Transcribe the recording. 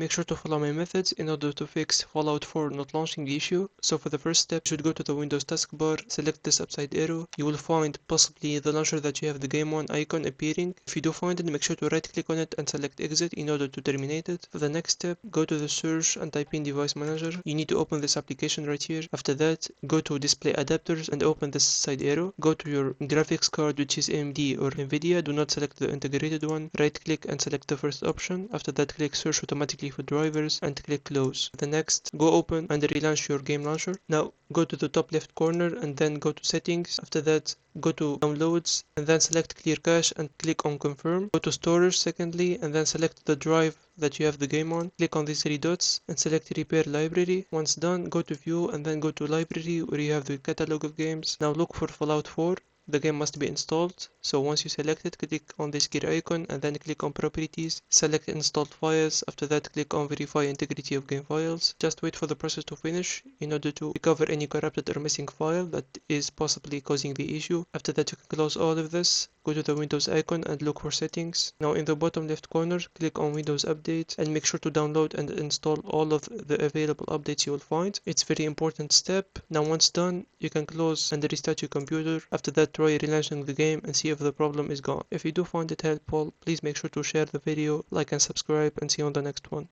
Make sure to follow my methods in order to fix Fallout 4 not launching issue. So for the first step, you should go to the Windows taskbar, select this upside arrow. You will find possibly the launcher that you have the game on icon appearing. If you do find it, make sure to right click on it and select exit in order to terminate it. For the next step, go to the search and type in device manager. You need to open this application right here. After that, go to display adapters and open this side arrow. Go to your graphics card, which is AMD or NVIDIA. Do not select the integrated one. Right click and select the first option. After that, click search automatically for drivers and click close. The next, go open and relaunch your game launcher. Now go to the top left corner and then go to settings. After that, go to downloads and then select clear cache and click on confirm. Go to storage secondly and then select the drive that you have the game on. Click on these three dots and select repair library. Once done, go to view and then go to library where you have the catalog of games. Now look for Fallout 4. The game must be installed, so once you select it, click on this gear icon and then click on properties, select installed files. After that, click on verify integrity of game files. Just wait for the process to finish in order to recover any corrupted or missing file that is possibly causing the issue. After that, you can close all of this, go to the Windows icon and look for settings. Now in the bottom left corner, click on Windows Update and make sure to download and install all of the available updates you will find. It's a very important step. Now once done, you can close and restart your computer. After that, try relaunching the game and see if the problem is gone. If you do find it helpful, please make sure to share the video, like and subscribe, and see you on the next one.